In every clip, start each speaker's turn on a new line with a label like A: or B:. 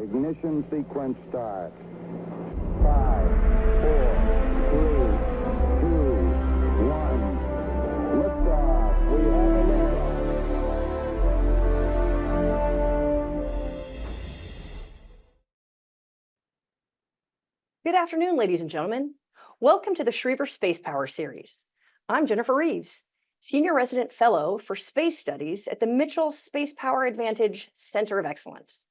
A: Ignition sequence start. 5, 4, 3, 2, 1. Liftoff. We have a liftoff.
B: Good afternoon, ladies and gentlemen. Welcome to the Schriever Spacepower series. I'm Jennifer Reeves, Senior Resident Fellow for Space Studies at the Mitchell Spacepower Advantage Center of Excellence.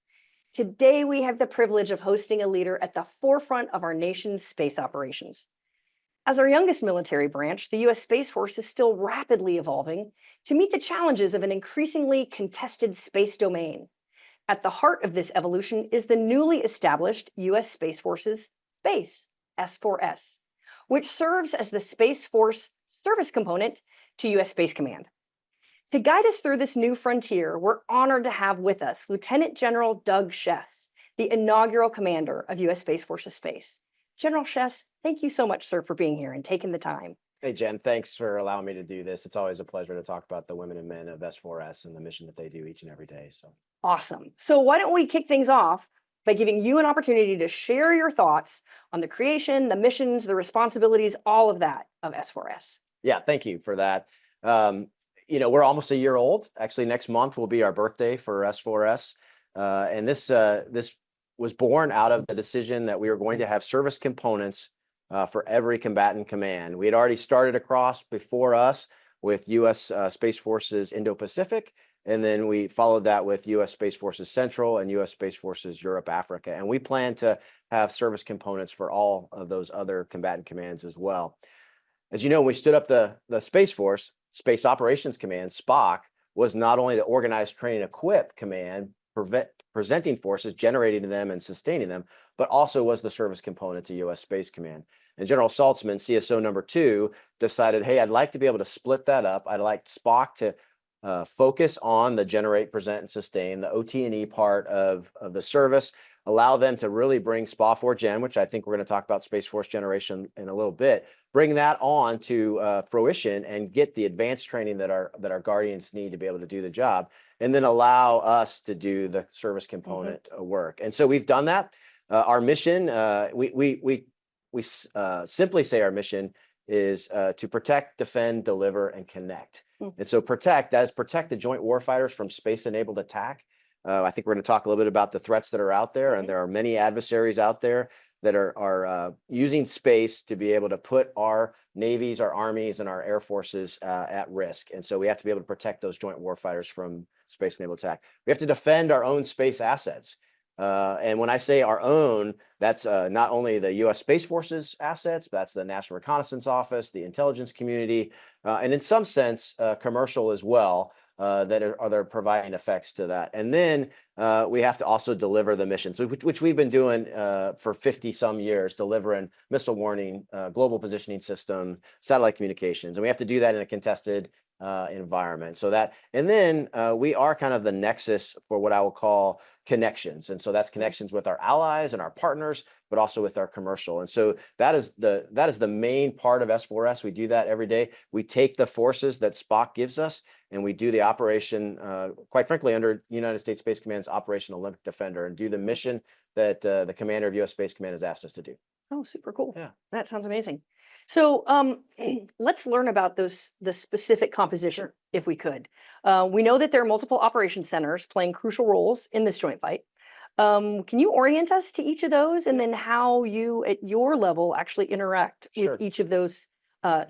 B: Today, we have the privilege of hosting a leader at the forefront of our nation's space operations. As our youngest military branch, the U.S. Space Force is still rapidly evolving to meet the challenges of an increasingly contested space domain. At the heart of this evolution is the newly established U.S. Space Force's Space, S4S, which serves as the Space Force service component to U.S. Space Command. To guide us through this new frontier, we're honored to have with us Lieutenant General Doug Schiess, the inaugural commander of U.S. Space Force's Space. General Schiess, thank you so much, sir, for being here and taking the time.
C: Hey, Jen, thanks for allowing me to do this. It's always a pleasure to talk about the women and men of S4S and the mission that they do each and every day. So
B: awesome. So why don't we kick things off by giving you an opportunity to share your thoughts on the creation, the missions, the responsibilities, all of that of S4S.
C: Yeah, thank you for that. We're almost a year old. Actually, next month will be our birthday for S4S. And this was born out of the decision that we were going to have service components for every combatant command. We had already started across before us with U.S. Space Forces Indo-Pacific, and then we followed that with U.S. Space Forces Central and U.S. Space Forces Europe, Africa. And we plan to have service components for all of those other combatant commands as well. As you know, when we stood up the Space Force, Space Operations Command, SPOC, was not only the organized, train, and equip command, presenting forces, generating them, and sustaining them, but also was the service component to U.S. Space Command. And General Saltzman, CSO number 2, decided, hey, I'd like to be able to split that up. I'd like SPOC to focus on the generate, present, and sustain, the OT&E part of the service, allow them to really bring SPA 4Gen, which I think we're going to talk about Space Force generation in a little bit, bring that on to fruition and get the advanced training that our Guardians need to be able to do the job, and then allow us to do the service component work. And so we've done that. Our mission, we simply say our mission is to protect, defend, deliver, and connect. And so protect, that is protect the joint warfighters from space-enabled attack. I think we're going to talk a little bit about the threats that are out there, and there are many adversaries out there that are using space to be able to put our navies, our armies, and our air forces at risk. And so we have to be able to protect those joint warfighters from space-enabled attack. We have to defend our own space assets. And when I say our own, that's not only the U.S. Space Force's assets, but that's the National Reconnaissance Office, the intelligence community, and in some sense, commercial as well. That are providing effects to that. And then we have to also deliver the missions, which we've been doing for 50 some years, delivering missile warning, global positioning system, satellite communications. And we have to do that in a contested environment. So that, and then we are kind of the nexus for what I will call connections. And so that's connections with our allies and our partners, but also with our commercial. And so that is the main part of S4S. We do that every day. We take the forces that SPOC gives us, and we do the operation, quite frankly, under United States Space Command's Operation Olympic Defender, and do the mission that the commander of U.S. Space Command has asked us to do.
B: Oh, super cool.
C: Yeah.
B: That sounds amazing. So let's learn about the specific composition, if we could. We know that there are multiple operation centers playing crucial roles in this joint fight. Can you orient us to each of those, and then how you, at your level, actually interact with each of those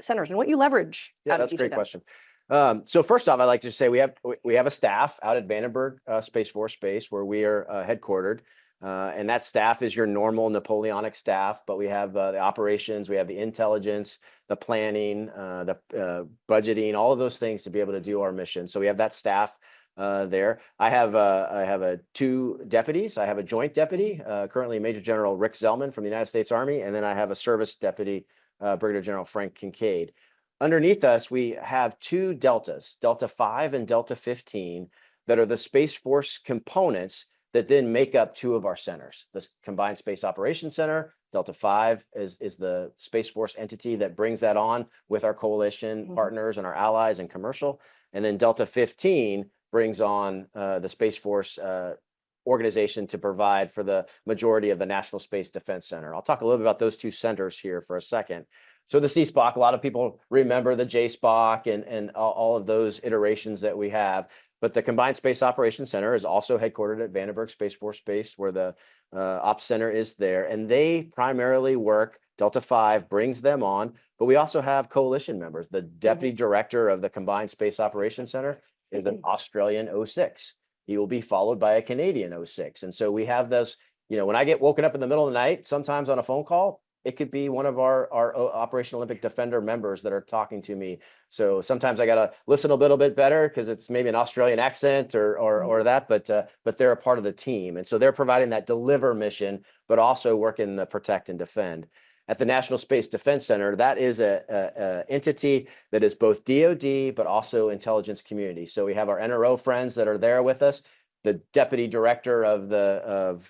B: centers and what you leverage?
C: Yeah, that's a great question. So first off, I'd like to say we have a staff out at Vandenberg Space Force Base, where we are headquartered. And that staff is your normal Napoleonic staff, but we have the operations, we have the intelligence, the planning, the budgeting, all of those things to be able to do our mission. So we have that staff there. I have 2 deputies. I have a joint deputy, currently Major General Rick Zellman from the United States Army, and then I have a service deputy, Brigadier General Frank Kincaid. Underneath us, we have 2 deltas, Delta 5 and Delta 15, that are the Space Force components that then make up 2 of our centers. The Combined Space Operations Center, Delta 5, is the Space Force entity that brings that on with our coalition partners and our allies and commercial. And then Delta 15 brings on the Space Force organization to provide for the majority of the National Space Defense Center. I'll talk a little bit about those two centers here for a second. So the CSPOC, a lot of people remember the JSPOC and all of those iterations that we have. But the Combined Space Operations Center is also headquartered at Vandenberg Space Force Base, where the Ops Center is there. And they primarily work, Delta 5 brings them on, but we also have coalition members. The Deputy Director of the Combined Space Operations Center is an Australian 06. He will be followed by a Canadian 06. And so we have those, when I get woken up in the middle of the night, sometimes on a phone call, it could be one of our Operation Olympic Defender members that are talking to me. So sometimes I got to listen a little bit better because it's maybe an Australian accent or that, but they're a part of the team. And so they're providing that deliver mission, but also working the protect and defend. At the National Space Defense Center, that is a entity that is both DoD, but also intelligence community. So we have our NRO friends that are there with us. The Deputy Director of the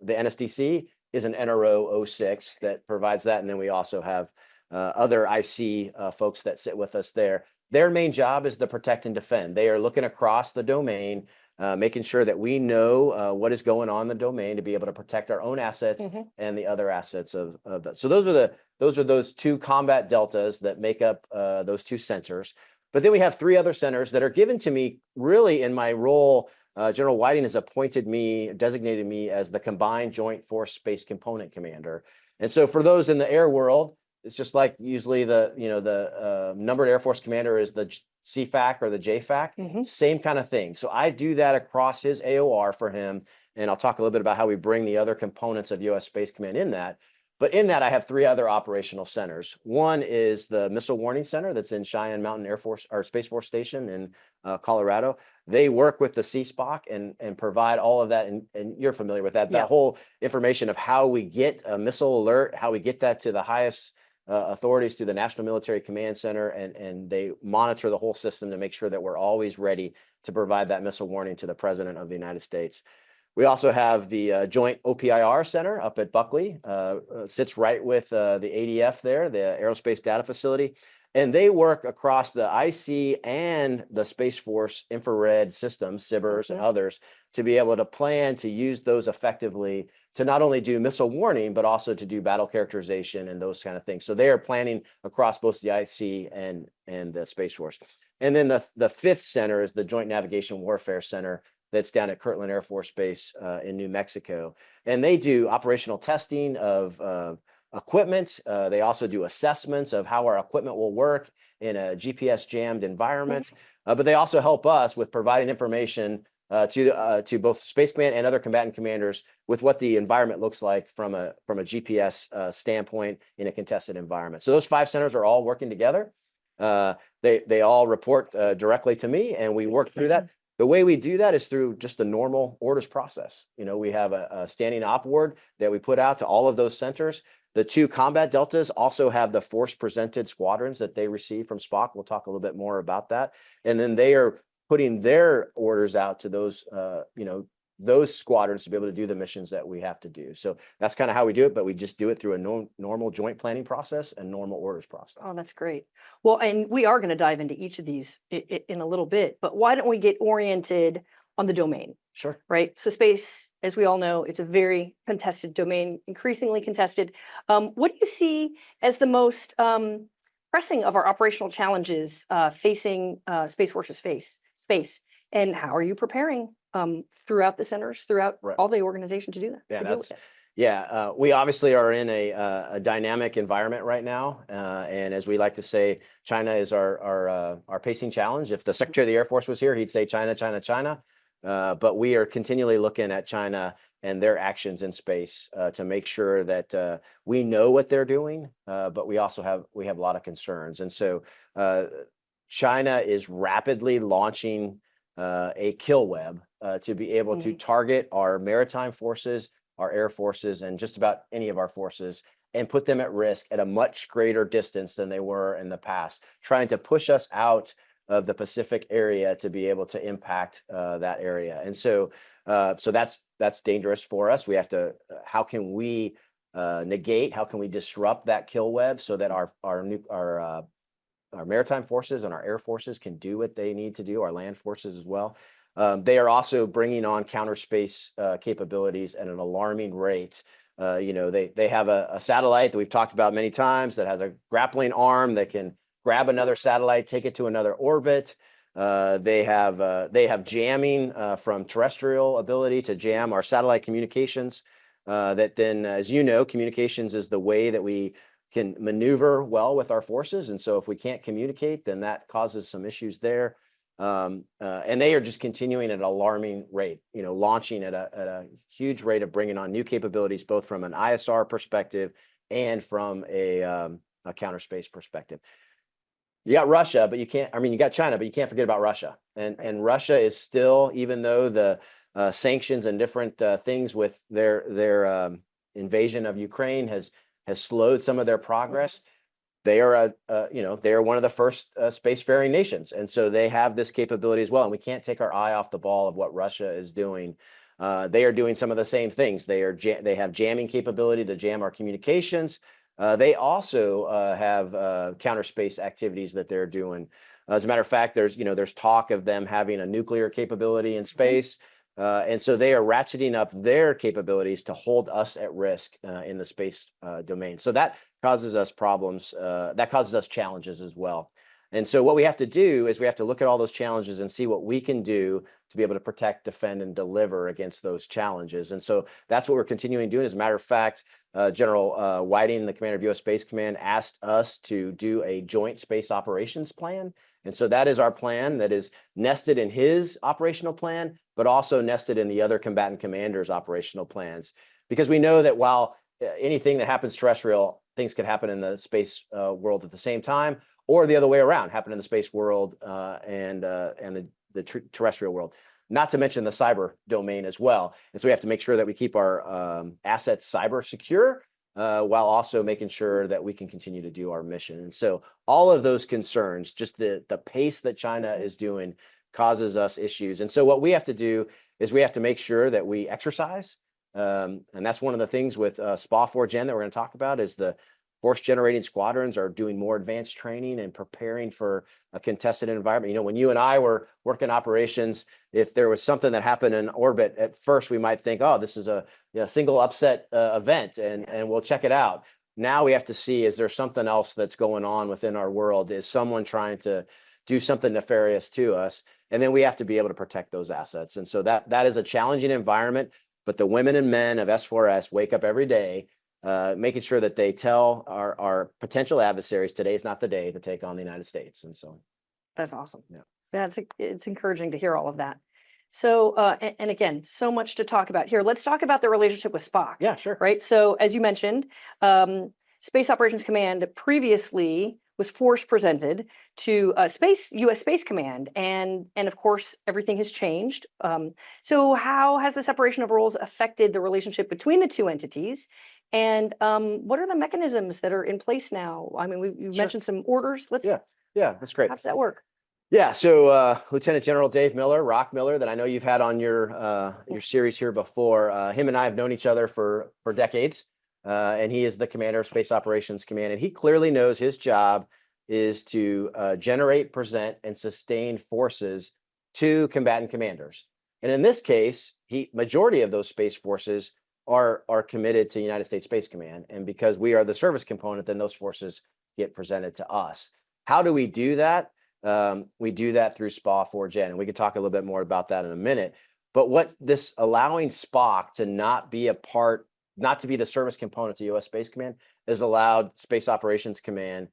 C: NSDC is an NRO 06 that provides that. And then we also have other IC folks that sit with us there. Their main job is to protect and defend. They are looking across the domain, making sure that we know what is going on in the domain to be able to protect our own assets and the other assets of that. So those are those two combat deltas that make up those two centers. But then we have three other centers that are given to me really in my role. General Whiting has designated me as the Combined Joint Force Space Component Commander. And so for those in the air world, it's just like usually the numbered Air Force commander is the CFAC or the JFAC, same kind of thing. So I do that across his AOR for him. And I'll talk a little bit about how we bring the other components of U.S. Space Command in that. But in that, I have three other operational centers. One is the Missile Warning Center that's in Cheyenne Mountain Air Force or Space Force Station in Colorado. They work with the CSPOC and provide all of that. And you're familiar with that, that whole information of how we get a missile alert, how we get that to the highest authorities through the National Military Command Center. And they monitor the whole system to make sure that we're always ready to provide that missile warning to the President of the United States. We also have the Joint OPIR Center up at Buckley, sits right with the ADF there, the Aerospace Data Facility. And they work across the IC and the Space Force infrared systems, SIBRs and others, to be able to plan to use those effectively to not only do missile warning, but also to do battle characterization and those kind of things. So they are planning across both the IC and the Space Force. And then the fifth center is the Joint Navigation Warfare Center that's down at Kirtland Air Force Base in New Mexico. And they do operational testing of equipment. They also do assessments of how our equipment will work in a GPS jammed environment. But they also help us with providing information to both Space Command and other combatant commanders with what the environment looks like from a GPS standpoint in a contested environment. So those five centers are all working together. They all report directly to me, and we work through that. The way we do that is through just the normal orders process. We have a standing op ward that we put out to all of those centers. The two combat deltas also have the force presented squadrons that they receive from SPOC. We'll talk a little bit more about that. And then they are putting their orders out to those squadrons to be able to do the missions that we have to do. So that's kind of how we do it, but we just do it through a normal joint planning process and normal orders process.
B: Oh, that's great. Well, and we are going to dive into each of these in a little bit, but why don't we get oriented on the domain?
C: Sure.
B: Right. So space, as we all know, it's a very contested domain, increasingly contested. What do you see as the most pressing of our operational challenges facing Space Force's space? And how are you preparing throughout the centers, throughout all the organization to do that?
C: We obviously are in a dynamic environment right now. And as we like to say, China is our pacing challenge. If the Secretary of the Air Force was here, he'd say China, China, China. But we are continually looking at China and their actions in space to make sure that we know what they're doing, but we also have a lot of concerns. And so China is rapidly launching a kill web to be able to target our maritime forces, our air forces, and just about any of our forces, and put them at risk at a much greater distance than they were in the past, trying to push us out of the Pacific area to be able to impact that area. And so that's dangerous for us. We have to, how can we negate, how can we disrupt that kill web so that our maritime forces and our air forces can do what they need to do, our land forces as well. They are also bringing on counter space capabilities at an alarming rate. They have a satellite that we've talked about many times that has a grappling arm that can grab another satellite, take it to another orbit. They have jamming from terrestrial ability to jam our satellite communications. That then, as you know, communications is the way that we can maneuver well with our forces. And so if we can't communicate, then that causes some issues there. And they are just continuing at an alarming rate, launching at a huge rate of bringing on new capabilities, both from an ISR perspective and from a counter space perspective. You got Russia, but you got China, but you can't forget about Russia. And Russia is still, even though the sanctions and different things with their invasion of Ukraine has slowed some of their progress, they are one of the first spacefaring nations, and so they have this capability as well. And we can't take our eye off the ball of what Russia is doing. They are doing some of the same things. They have jamming capability to jam our communications. They also have counter space activities that they're doing. As a matter of fact, there's talk of them having a nuclear capability in space. And so they are ratcheting up their capabilities to hold us at risk in the space domain. So that causes us problems. That causes us challenges as well. And so what we have to do is we have to look at all those challenges and see what we can do to be able to protect, defend, and deliver against those challenges. And so that's what we're continuing doing. As a matter of fact, General Whiting, the commander of U.S. Space Command, asked us to do a joint space operations plan. And so that is our plan that is nested in his operational plan, but also nested in the other combatant commanders' operational plans. Because we know that while anything that happens terrestrial, things could happen in the space world at the same time, or the other way around, happen in the space world and the terrestrial world. Not to mention the cyber domain as well. And so we have to make sure that we keep our assets cyber secure, while also making sure that we can continue to do our mission. And so all of those concerns, just the pace that China is doing, causes us issues. And so what we have to do is we have to make sure that we exercise. And that's one of the things with SPA 4Gen that we're going to talk about, is the force generating squadrons are doing more advanced training and preparing for a contested environment. When you and I were working operations, if there was something that happened in orbit, at first we might think, oh, this is a single upset event, and we'll check it out. Now we have to see, is there something else that's going on within our world? Is someone trying to do something nefarious to us? And then we have to be able to protect those assets. And so that is a challenging environment, but the women and men of S4S wake up every day making sure that they tell our potential adversaries today is not the day to take on the United States. And so
B: that's awesome.
C: Yeah.
B: It's encouraging to hear all of that. So, and again, so much to talk about here. Let's talk about the relationship with Spock.
C: Yeah, sure.
B: Right. So as you mentioned, Space Operations Command previously was force presented to U.S. Space Command, and of course everything has changed. So how has the separation of roles affected the relationship between the two entities? And what are the mechanisms that are in place now? I mean, you mentioned some orders.
C: Yeah, that's great.
B: How does that work?
C: Yeah, so Lieutenant General Dave Miller, Rock Miller, that I know you've had on your series here before. Him and I have known each other for decades, and he is the commander of Space Operations Command, and he clearly knows his job is to generate, present, and sustain forces to combatant commanders. And in this case, majority of those space forces are committed to United States Space Command, and because we are the service component, then those forces get presented to us. How do we do that? We do that through SPA 4Gen, and we can talk a little bit more about that in a minute. But what this allowing Spock to not be the service component to U.S. Space Command has allowed Space Operations Command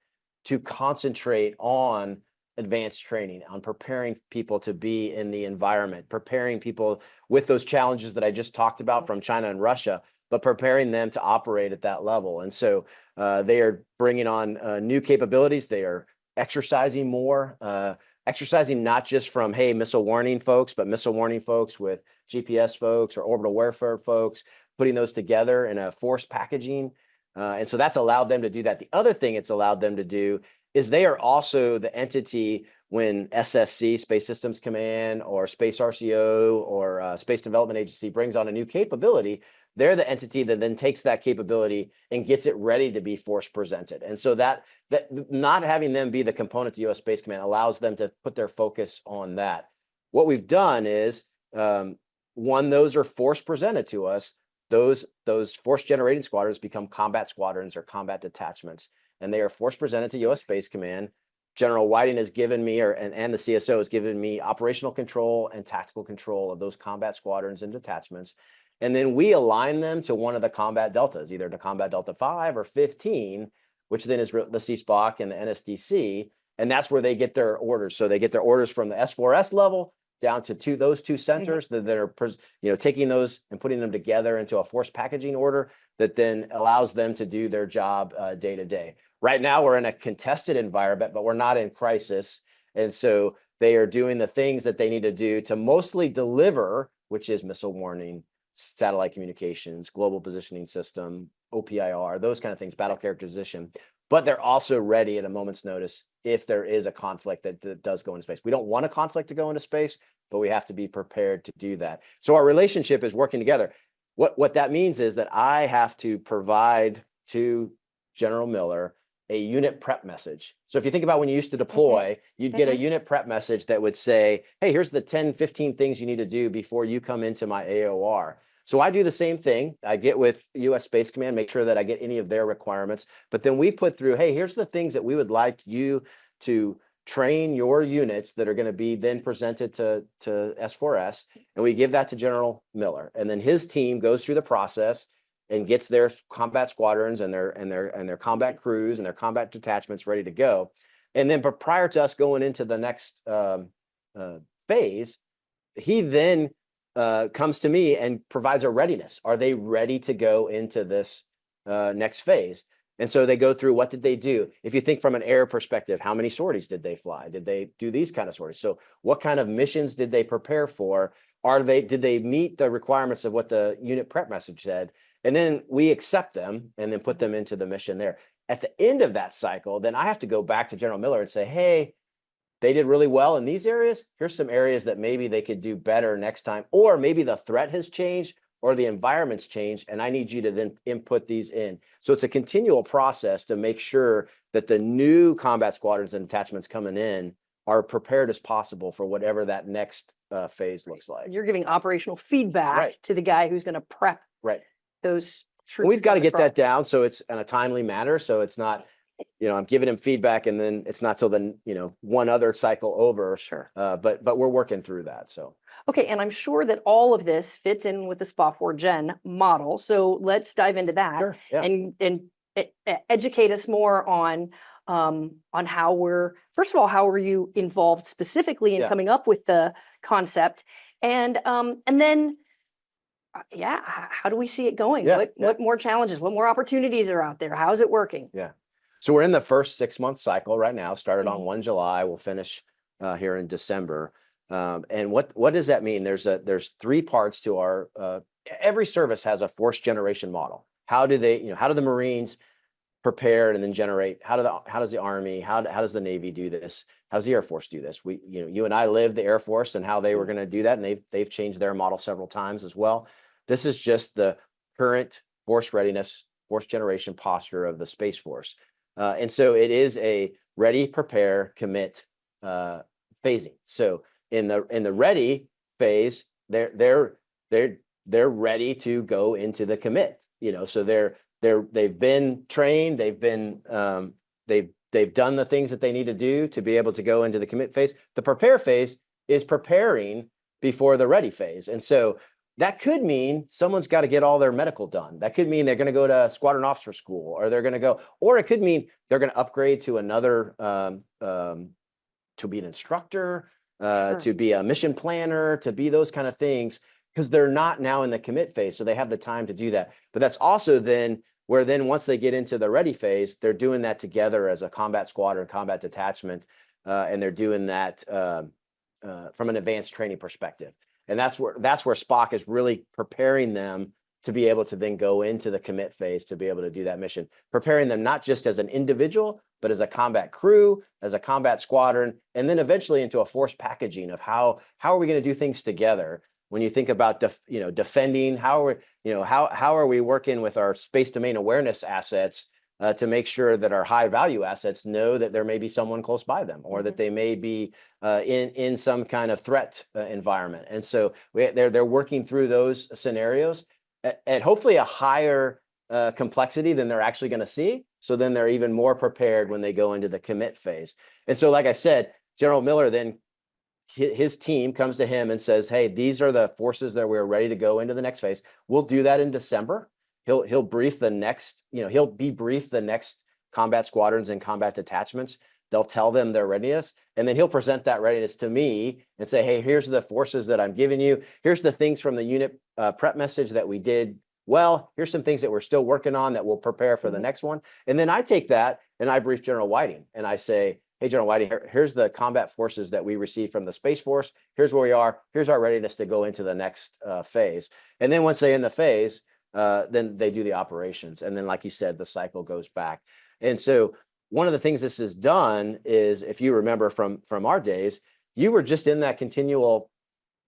C: to concentrate on advanced training, on preparing people to be in the environment, preparing people with those challenges that I just talked about from China and Russia, but preparing them to operate at that level. And so they are bringing on new capabilities. They are exercising more, exercising not just from, hey, missile warning folks, but missile warning folks with GPS folks or orbital warfare folks, putting those together in a force packaging. And so that's allowed them to do that. The other thing it's allowed them to do is they are also the entity when SSC, Space Systems Command, or Space RCO, or Space Development Agency brings on a new capability. They're the entity that then takes that capability and gets it ready to be force presented. And so that not having them be the component to U.S. Space Command allows them to put their focus on that. what we've done is, one, those are force presented to us. Those force generating squadrons become combat squadrons or combat detachments, and they are force presented to U.S. Space Command. General Whiting has given me, and the CSO has given me operational control and tactical control of those combat squadrons and detachments. And then we align them to one of the combat deltas, either to combat delta 5 or 15, which then is the CSPOC and the NSDC. And that's where they get their orders. So they get their orders from the S4S level down to those two centers that are, taking those and putting them together into a force packaging order that then allows them to do their job day to day. Right now, we're in a contested environment, but we're not in crisis. And so they are doing the things that they need to do to mostly deliver, which is missile warning, satellite communications, global positioning system, OPIR, those kind of things, battle characterization. But they're also ready at a moment's notice if there is a conflict that does go into space. We don't want a conflict to go into space, but we have to be prepared to do that. So our relationship is working together. What that means is that I have to provide to General Miller a unit prep message. So if you think about when you used to deploy, you'd get a unit prep message that would say, hey, here's the 10, 15 things you need to do before you come into my AOR. So I do the same thing. I get with U.S. Space Command, make sure that I get any of their requirements. But then we put through, hey, here's the things that we would like you to train your units that are going to be then presented to S4S. And we give that to General Miller. And then his team goes through the process and gets their combat squadrons and their combat crews and their combat detachments ready to go. And then, but prior to us going into the next phase, he then comes to me and provides a readiness. Are they ready to go into this next phase? And so they go through, what did they do? If you think from an air perspective, how many sorties did they fly? Did they do these kind of sorties? So what kind of missions did they prepare for? Did they meet the requirements of what the unit prep message said? And then we accept them and then put them into the mission there. At the end of that cycle, then I have to go back to General Miller and say, hey, they did really well in these areas. Here's some areas that maybe they could do better next time, or maybe the threat has changed or the environment's changed, and I need you to then input these in. So it's a continual process to make sure that the new combat squadrons and detachments coming in are prepared as possible for whatever that next phase looks like.
B: You're giving operational feedback to the guy who's going to prep those troops.
C: And we've got to get that down so it's in a timely manner. So it's not, I'm giving him feedback and then it's not till the, one other cycle over.
B: Sure.
C: But we're working through that. So.
B: Okay. And I'm sure that all of this fits in with the SPA4 Gen model. So let's dive into that.
C: Sure. Yeah.
B: And educate us more on how how were you involved specifically in coming up with the concept? And then how do we see it going? What more challenges, what more opportunities are out there? How is it working?
C: Yeah. So we're in the first 6-month cycle right now, started on 1 July. We'll finish here in December. And what does that mean? There's 3 parts to our, every service has a force generation model. How do the Marines prepare and then generate? How does the Army, how does the Navy do this? How does the Air Force do this? You and I lived the Air Force and how they were going to do that. And they've changed their model several times as well. This is just the current force readiness, force generation posture of the Space Force. And so it is a ready, prepare, commit phasing. So in the ready phase, they're ready to go into the commit. So they've been trained, they've done the things that they need to do to be able to go into the commit phase. The prepare phase is preparing before the ready phase. And so that could mean someone's got to get all their medical done. That could mean they're going to go to squadron officer school, or or it could mean they're going to upgrade to another, to be an instructor, to be a mission planner, to be those kind of things, because they're not now in the commit phase. So they have the time to do that. But that's also then where once they get into the ready phase, they're doing that together as a combat squadron, combat detachment, and they're doing that from an advanced training perspective. And that's where Spock is really preparing them to be able to then go into the commit phase to be able to do that mission, preparing them not just as an individual, but as a combat crew, as a combat squadron, and then eventually into a force packaging of how are we going to do things together. When you think about defending, how are we working with our space domain awareness assets to make sure that our high value assets know that there may be someone close by them, or that they may be in some kind of threat environment. And so they're working through those scenarios at hopefully a higher complexity than they're actually going to see. So then they're even more prepared when they go into the commit phase. And so, like I said, General Miller then, his team comes to him and says, hey, these are the forces that we're ready to go into the next phase. We'll do that in December. He'll brief the next, he'll debrief the next combat squadrons and combat detachments. They'll tell them their readiness, and then he'll present that readiness to me and say, hey, here's the forces that I'm giving you. Here's the things from the unit prep message that we did well. Here's some things that we're still working on that we'll prepare for the next one. And then I take that and I brief General Whiting and I say, hey, General Whiting, here's the combat forces that we received from the Space Force. Here's where we are. Here's our readiness to go into the next phase. And then once they're in the phase, then they do the operations. And then, like you said, the cycle goes back. And so one of the things this has done is, if you remember from our days, you were just in that continual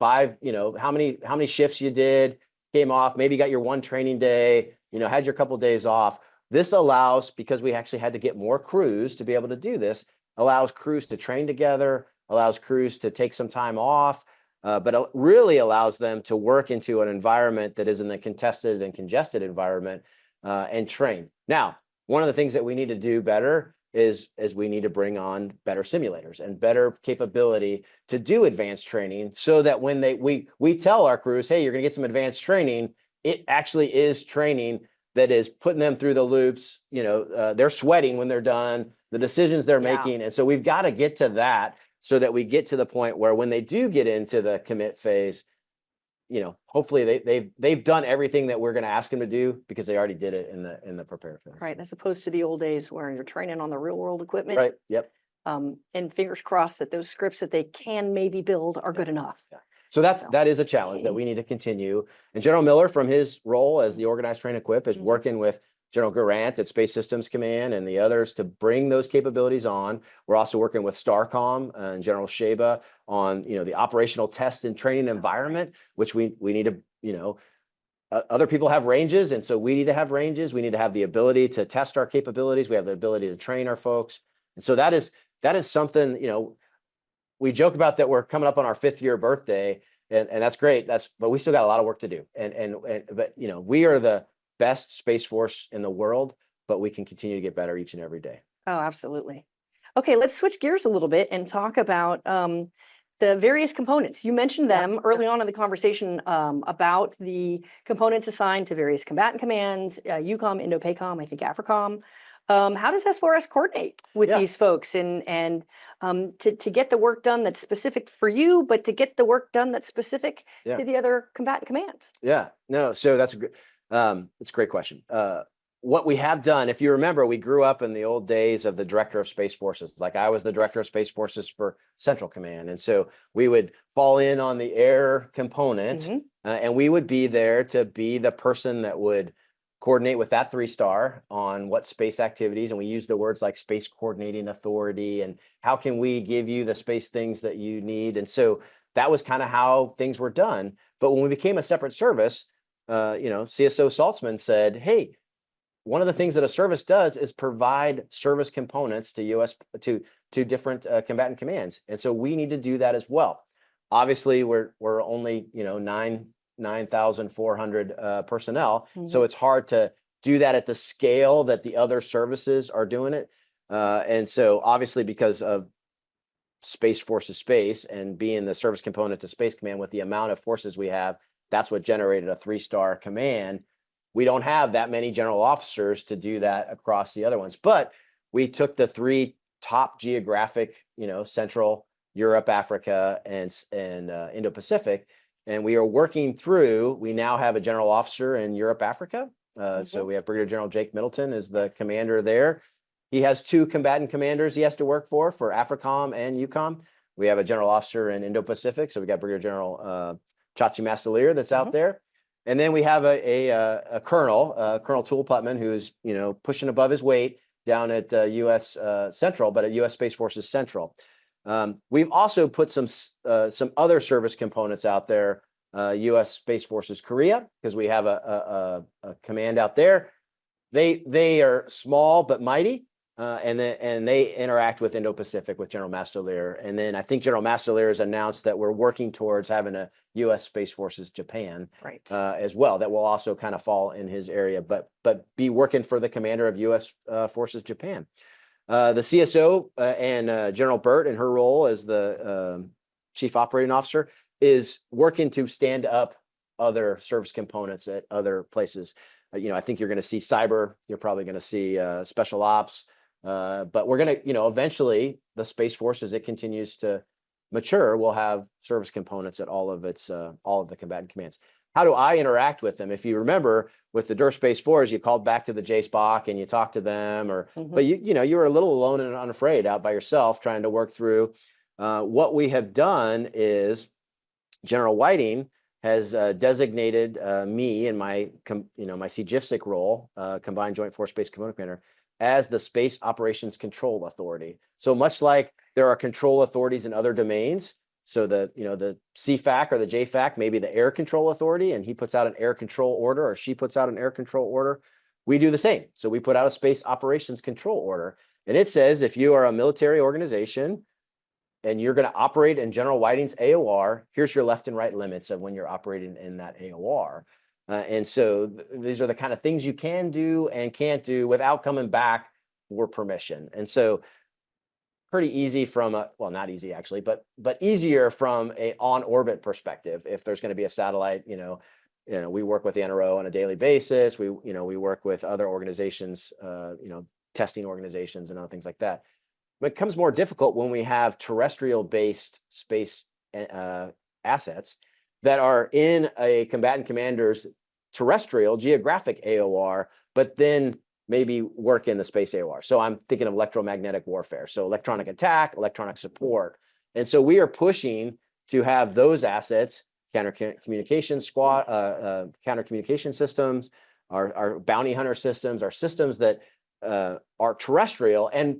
C: how many shifts you did, came off, maybe got your one training day, had your couple days off. This allows, because we actually had to get more crews to be able to do this, allows crews to train together, allows crews to take some time off, but it really allows them to work into an environment that is in the contested and congested environment and train. Now, one of the things that we need to do better is we need to bring on better simulators and better capability to do advanced training, so that when we tell our crews, hey, you're going to get some advanced training, it actually is training that is putting them through the loops. They're sweating when they're done, the decisions they're making. And so we've got to get to that, so that we get to the point where when they do get into the commit phase, hopefully they've done everything that we're going to ask them to do, because they already did it in the prepare phase.
B: Right, as opposed to the old days where you're training on the real world equipment.
C: Right. Yep.
B: And fingers crossed that those scripts that they can maybe build are good enough.
C: Yeah. So that is a challenge that we need to continue. And General Miller, from his role as the organized, train, equip, is working with General Garant at Space Systems Command and the others to bring those capabilities on. We're also working with STARCOM and General Sheba on the operational test and training environment, which we need to, other people have ranges, and so we need to have ranges. We need to have the ability to test our capabilities. We have the ability to train our folks. And so that is something, we joke about that we're coming up on our 5th year birthday, and that's great. But we still got a lot of work to do. But we are the best Space Force in the world, but we can continue to get better each and every day.
B: Oh, absolutely. Okay, let's switch gears a little bit and talk about the various components. You mentioned them early on in the conversation about the components assigned to various combatant commands, EUCOM, INDOPACOM, I think AFRICOM. How does S4S coordinate with these folks and to get the work done that's specific for you, but to get the work done that's specific to the other combatant commands?
C: Yeah, no, so that's it's a great question. What we have done, if you remember, we grew up in the old days of the Director of Space Forces. Like, I was the Director of Space Forces for Central Command. And so we would fall in on the air component, and we would be there to be the person that would coordinate with that 3-star on what space activities. And we use the words like space coordinating authority and how can we give you the space things that you need. And so that was kind of how things were done. But when we became a separate service, CSO Saltzman said, hey, one of the things that a service does is provide service components to different combatant commands. And so we need to do that as well. Obviously, we're only 9,400 personnel, so it's hard to do that at the scale that the other services are doing it. And so obviously, because of Space Forces Space and being the service component to Space Command, with the amount of forces we have, that's what generated a 3-star command. We don't have that many general officers to do that across the other ones. But we took the 3 top geographic, Central Europe, Africa, and Indo-Pacific, and we are working through. We now have a general officer in Europe, Africa. So we have Brigadier General Jake Middleton as the commander there. He has 2 combatant commanders he has to work for AFRICOM and EUCOM. We have a general officer in Indo-Pacific, so we got Brigadier General Chachi Mastalier that's out there. And then we have a colonel, Colonel Toole Putman, who's pushing above his weight down at U.S. Central, but at U.S. Space Forces Central. We've also put some other service components out there, U.S. Space Forces Korea, because we have a command out there. they are small but mighty, and they interact with Indo-Pacific with General Lear. And then I think General Lear has announced that we're working towards having a U.S. Space Forces Japan as well, that will also kind of fall in his area, but be working for the commander of U.S. Forces Japan. The CSO and General Burt, in her role as the Chief Operating Officer, is working to stand up other service components at other places. I think you're going to see cyber, you're probably going to see special ops, but we're going to, eventually the Space Force, as it continues to mature, will have service components at all of the combatant commands. How do I interact with them? If you remember, with the DUR Space Force, you called back to the JSPOC and you talked to them, but you were a little alone and unafraid out by yourself trying to work through. What we have done is General Whiting has designated me in my my CGIFSIC role, Combined Joint Force Space Component Commander, as the Space Operations Control Authority. So much like there are control authorities in other domains, so the CFAC or the JFAC, maybe the Air Control Authority, and he puts out an air control order, or she puts out an air control order, we do the same. So we put out a Space Operations Control Order, and it says if you are a military organization and you're going to operate in General Whiting's AOR, here's your left and right limits of when you're operating in that AOR. And so these are the kind of things you can do and can't do without coming back for permission. And so pretty easy from a, well, not easy actually, but easier from a on-orbit perspective. If there's going to be a satellite, we work with the NRO on a daily basis. We work with other organizations, testing organizations and other things like that. But it becomes more difficult when we have terrestrial-based space assets that are in a combatant commander's terrestrial geographic AOR, but then maybe work in the space AOR. So I'm thinking of electromagnetic warfare, so electronic attack, electronic support. And so we are pushing to have those assets, counter communication systems, our bounty hunter systems, our systems that are terrestrial and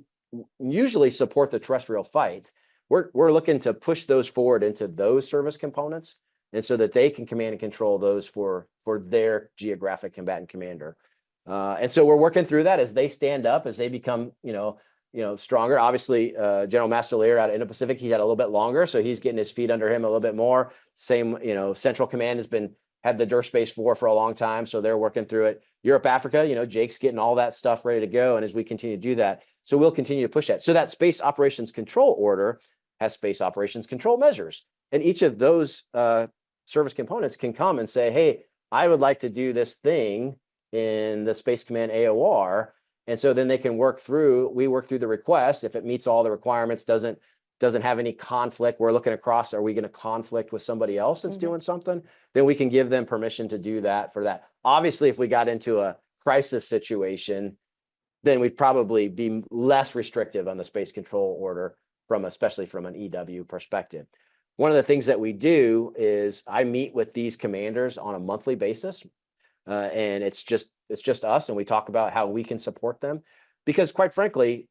C: usually support the terrestrial fight. We're looking to push those forward into those service components, and so that they can command and control those for their geographic combatant commander. And so we're working through that as they stand up, as they become stronger. Obviously, General Lear out of Indo-Pacific, he had a little bit longer, so he's getting his feet under him a little bit more. Same, Central Command had the DUR Space 4 for a long time, so they're working through it. Europe, Africa, Jake's getting all that stuff ready to go, and as we continue to do that, so we'll continue to push that. So that Space Operations Control Order has Space Operations Control measures, and each of those service components can come and say, hey, I would like to do this thing in the Space Command AOR. And so then they can work through the request. If it meets all the requirements, doesn't have any conflict, we're looking across, are we going to conflict with somebody else that's doing something? Then we can give them permission to do that for that. Obviously, if we got into a crisis situation, then we'd probably be less restrictive on the space control order, especially from an EW perspective. One of the things that we do is I meet with these commanders on a monthly basis, and it's just us, and we talk about how we can support them, because quite frankly,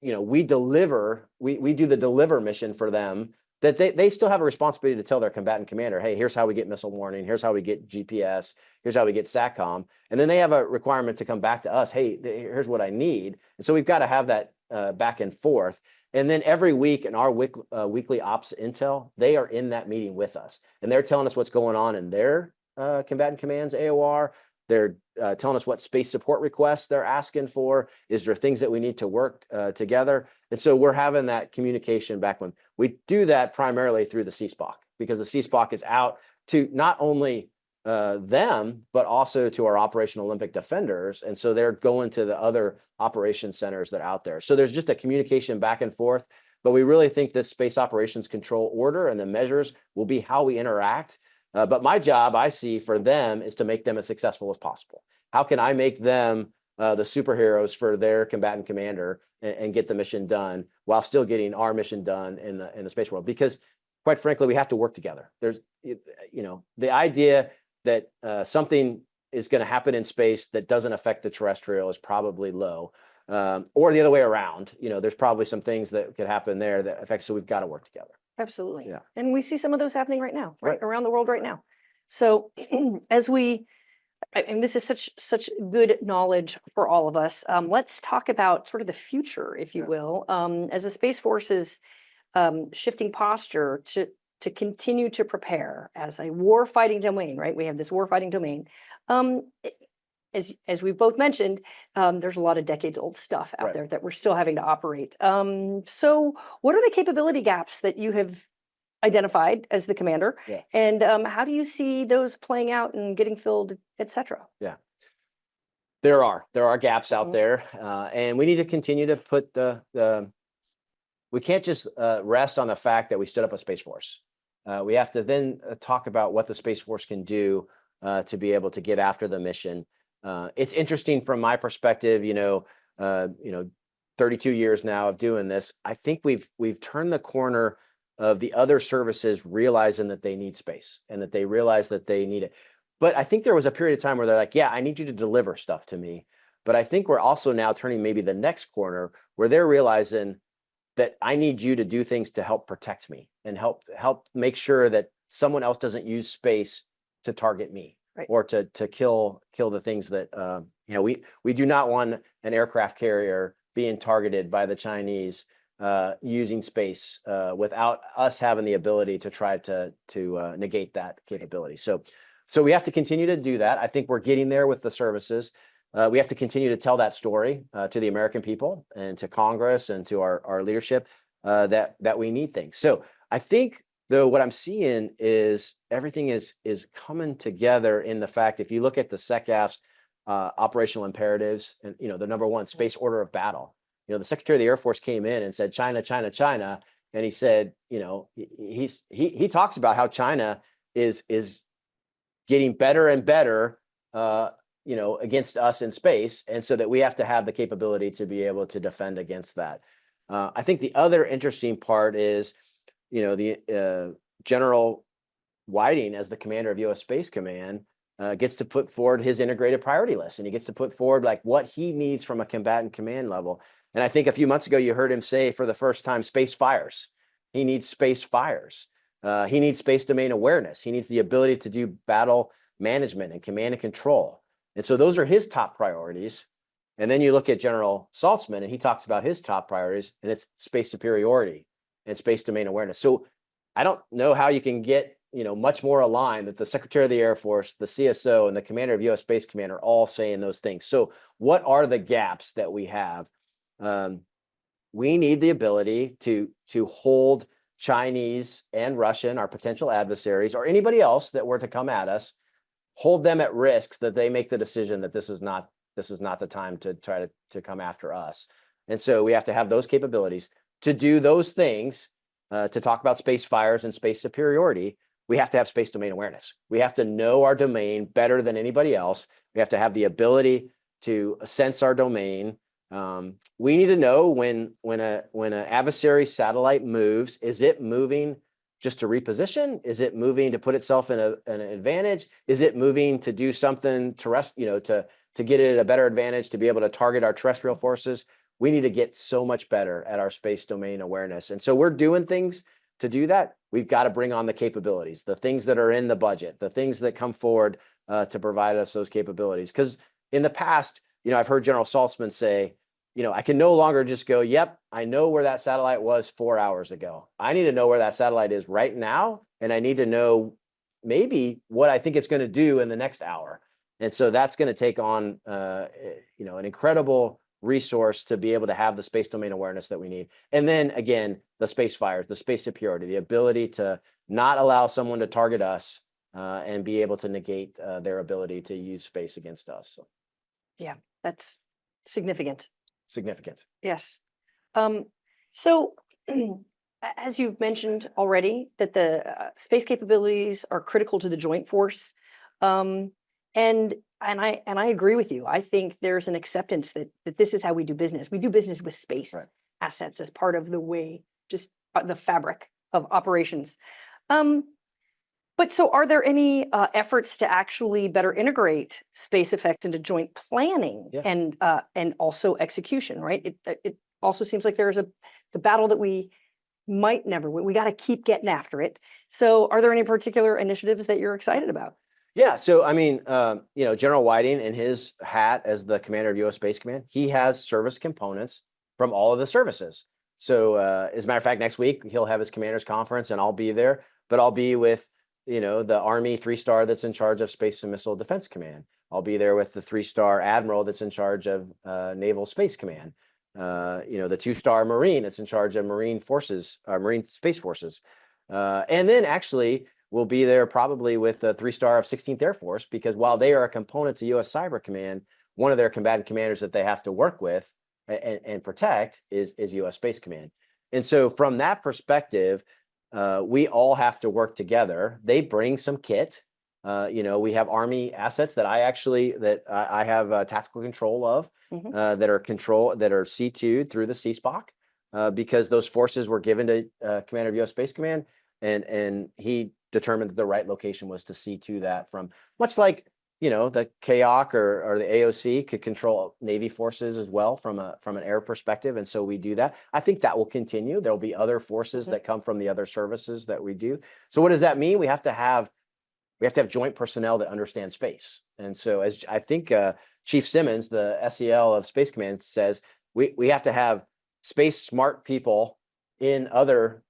C: we do the deliver mission for them, that they still have a responsibility to tell their combatant commander, hey, here's how we get missile warning, here's how we get GPS, here's how we get SATCOM, and then they have a requirement to come back to us, hey, here's what I need. And so we've got to have that back and forth. And then every week in our weekly ops intel, they are in that meeting with us, and they're telling us what's going on in their combatant commands AOR. They're telling us what space support requests they're asking for. Is there things that we need to work together? And so we're having that communication back when we do that primarily through the CSPOC, because the CSPOC is out to not only them, but also to our Operational Olympic Defenders. And so they're going to the other operation centers that are out there. So there's just a communication back and forth, but we really think this Space Operations Control Order and the measures will be how we interact. But my job, I see, for them is to make them as successful as possible. How can I make them the superheroes for their combatant commander and get the mission done while still getting our mission done in the space world? Because quite frankly, we have to work together. There's, the idea that something is going to happen in space that doesn't affect the terrestrial is probably low, or the other way around. There's probably some things that could happen there that affect. So we've got to work together.
B: Absolutely.
C: Yeah.
B: And we see some of those happening right now, right?
C: Right.
B: Around the world right now. So as we And this is such good knowledge for all of us. Let's talk about sort of the future, if you will, as the Space Force is shifting posture to continue to prepare as a war-fighting domain, right? We have this war-fighting domain. As we've both mentioned, there's a lot of decades-old stuff out there that we're still having to operate. So what are the capability gaps that you have identified as the commander? And how do you see those playing out and getting filled, et cetera?
C: There are gaps out there, and we need to continue to put we can't just rest on the fact that we stood up a Space Force. We have to then talk about what the Space Force can do to be able to get after the mission. It's interesting from my perspective, 32 years now of doing this. I think we've turned the corner of the other services realizing that they need space and that they realize that they need it. But I think there was a period of time where they're like, yeah, I need you to deliver stuff to me. But I think we're also now turning maybe the next corner where they're realizing that I need you to do things to help protect me and help make sure that someone else doesn't use space to target me or to kill the things that we do not want an aircraft carrier being targeted by the Chinese using space without us having the ability to try to negate that capability. So we have to continue to do that. I think we're getting there with the services. We have to continue to tell that story to the American people and to Congress and to our leadership that we need things. So I think, though, what I'm seeing is everything is coming together in the fact, if you look at the SECAF's operational imperatives and, the number one, space order of battle. The Secretary of the Air Force came in and said, China, China, China. And he said, he talks about how China is getting better and better, against us in space. And so that we have to have the capability to be able to defend against that. I think the other interesting part is, the General Whiting, as the commander of U.S. Space Command, gets to put forward his integrated priority list, and he gets to put forward like what he needs from a combatant command level. And I think a few months ago, you heard him say for the first time, space fires. He needs space fires. He needs space domain awareness. He needs the ability to do battle management and command and control. And so those are his top priorities. And then you look at General Saltzman, and he talks about his top priorities, and it's space superiority and space domain awareness. So I don't know how you can get much more aligned that the Secretary of the Air Force, the CSO, and the commander of U.S. Space Command are all saying those things. So what are the gaps that we have? We need the ability to hold Chinese and Russian, our potential adversaries, or anybody else that were to come at us, hold them at risk, that they make the decision that this is not the time to try to come after us. And so we have to have those capabilities to do those things. To talk about space fires and space superiority, we have to have space domain awareness. We have to know our domain better than anybody else. We have to have the ability to sense our domain. We need to know when an adversary satellite moves, is it moving just to reposition? Is it moving to put itself in an advantage? Is it moving to do something to get it at a better advantage, to be able to target our terrestrial forces? We need to get so much better at our space domain awareness. And so we're doing things to do that. We've got to bring on the capabilities, the things that are in the budget, the things that come forward to provide us those capabilities. Because in the past, I've heard General Saltzman say, I can no longer just go, yep, I know where that satellite was 4 hours ago. I need to know where that satellite is right now. And I need to know maybe what I think it's going to do in the next hour. And so that's going to take on, an incredible resource to be able to have the space domain awareness that we need. And then again, the space fires, the space superiority, the ability to not allow someone to target us and be able to negate their ability to use space against us. So.
B: Yeah, that's significant.
C: Significant.
B: Yes. So as you've mentioned already, that the space capabilities are critical to the joint force. And I agree with you. I think there's an acceptance that this is how we do business. We do business with space assets as part of the way, just the fabric of operations. But so are there any efforts to actually better integrate space effects into joint planning and also execution, right? It also seems like there's the battle that we might never win. We got to keep getting after it. So are there any particular initiatives that you're excited about?
C: Yeah, so I mean, General Whiting in his hat as the commander of U.S. Space Command, he has service components from all of the services. So as a matter of fact, next week he'll have his commanders conference and I'll be there, but I'll be with, the Army 3-star that's in charge of Space and Missile Defense Command. I'll be there with the 3-star admiral that's in charge of Naval Space Command. The 2-star Marine that's in charge of Marine Forces, Marine Space Forces. And then actually we'll be there probably with the 3-star of 16th Air Force, because while they are a component to U.S. Cyber Command, one of their combatant commanders that they have to work with and protect is U.S. Space Command. And so from that perspective, we all have to work together. They bring some kit. We have Army assets that I have tactical control of, that are C2'd through the CSPOC, because those forces were given to Commander of U.S. Space Command, and he determined that the right location was to C2 that from, much like the KOC or the AOC could control Navy forces as well from an air perspective, and so we do that. I think that will continue. There'll be other forces that come from the other services that we do. So what does that mean? We have to have joint personnel that understand space. And so as I think Chief Simmons, the SEL of Space Command, says, we have to have space smart people in other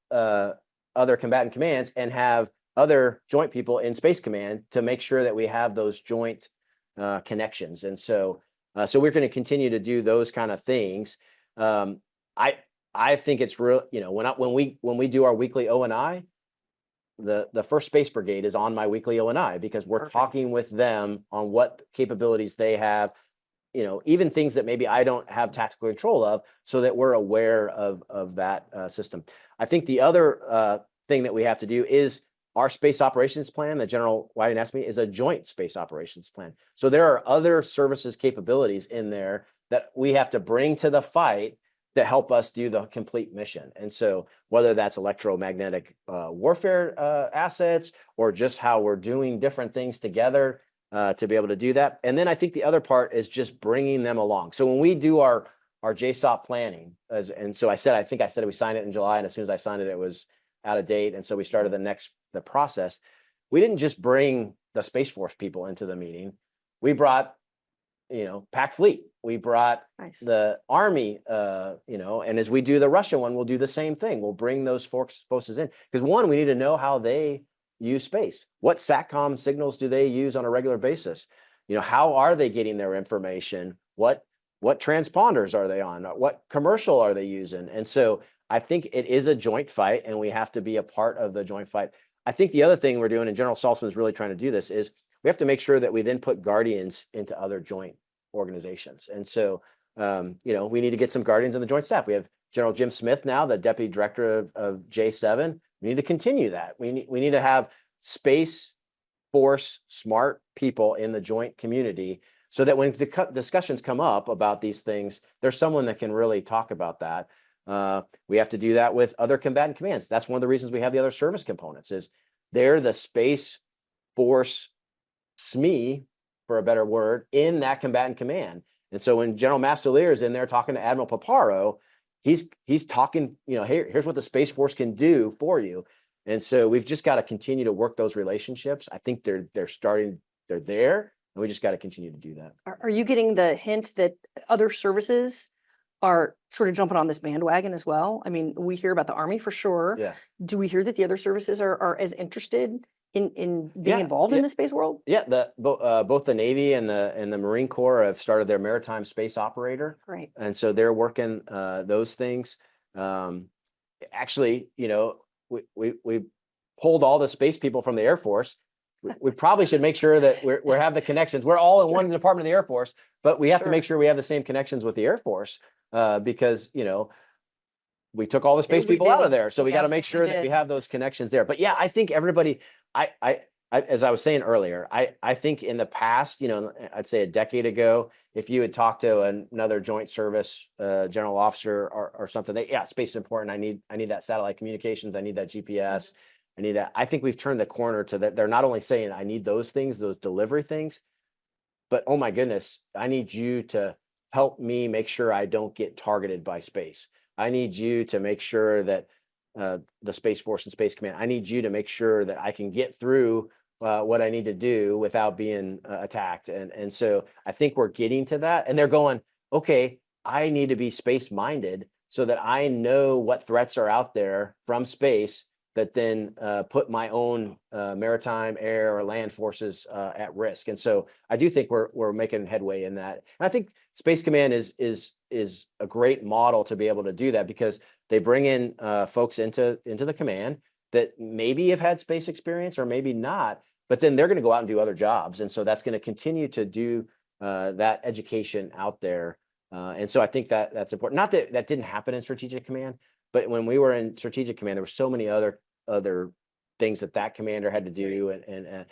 C: combatant commands and have other joint people in Space Command to make sure that we have those joint connections. And so we're going to continue to do those kind of things. I think it's real, when we do our weekly O&I, the first Space Brigade is on my weekly O&I, because we're talking with them on what capabilities they have, even things that maybe I don't have tactical control of, so that we're aware of that system. I think the other thing that we have to do is our space operations plan that General Whiting asked me is a joint space operations plan. So there are other services capabilities in there that we have to bring to the fight that help us do the complete mission. And so whether that's electromagnetic warfare assets, or just how we're doing different things together to be able to do that. And then I think the other part is just bringing them along. So when we do our JSOP planning, and so I think I said we signed it in July, and as soon as I signed it, it was out of date. And so we started the process. We didn't just bring the Space Force people into the meeting. We brought, PAC Fleet. We brought the Army, and as we do the Russia one, we'll do the same thing. We'll bring those forces in, because one, we need to know how they use space. What SATCOM signals do they use on a regular basis? How are they getting their information? What transponders are they on? What commercial are they using? And so I think it is a joint fight, and we have to be a part of the joint fight. I think the other thing we're doing, and General Saltzman is really trying to do this, is we have to make sure that we then put Guardians into other joint organizations. And so, we need to get some Guardians in the joint staff. We have General Jim Smith now, the Deputy Director of J7. We need to continue that. We need to have Space Force smart people in the joint community, so that when the discussions come up about these things, there's someone that can really talk about that. We have to do that with other combatant commands. That's one of the reasons we have the other service components, is they're the Space Force SME, for a better word, in that combatant command. And so when General Mastelier is in there talking to Admiral Paparo, he's talking, here's what the Space Force can do for you. And so we've just got to continue to work those relationships. I think they're there, and we just got to continue to do that.
B: Are you getting the hint that other services are sort of jumping on this bandwagon as well? I mean, we hear about the Army for sure.
C: Yeah.
B: Do we hear that the other services are as interested in being involved in the space world?
C: Yeah, both the Navy and the Marine Corps have started their maritime space operator.
B: Right.
C: And so they're working those things. Actually, we pulled all the space people from the Air Force. We probably should make sure that we have the connections. We're all in one department of the Air Force, but we have to make sure we have the same connections with the Air Force, because we took all the space people out of there. So we got to make sure that we have those connections there. But yeah, I think everybody, I as I was saying earlier, I think in the past, I'd say a decade ago, if you had talked to another joint service general officer or something, space is important. I need that satellite communications. I need that GPS. I need that. I think we've turned the corner to that. They're not only saying I need those things, those delivery things, but oh my goodness, I need you to help me make sure I don't get targeted by space. I need you to make sure that the Space Force and Space Command, I need you to make sure that I can get through what I need to do without being attacked. And so I think we're getting to that. And they're going, okay, I need to be space minded so that I know what threats are out there from space that then put my own maritime, air, or land forces at risk. And so I do think we're making headway in that. And I think Space Command is a great model to be able to do that, because they bring in folks into the command that maybe have had space experience or maybe not, but then they're going to go out and do other jobs. And so that's going to continue to do that education out there. And so I think that's important. Not that that didn't happen in Strategic Command, but when we were in Strategic Command, there were so many other things that commander had to do, and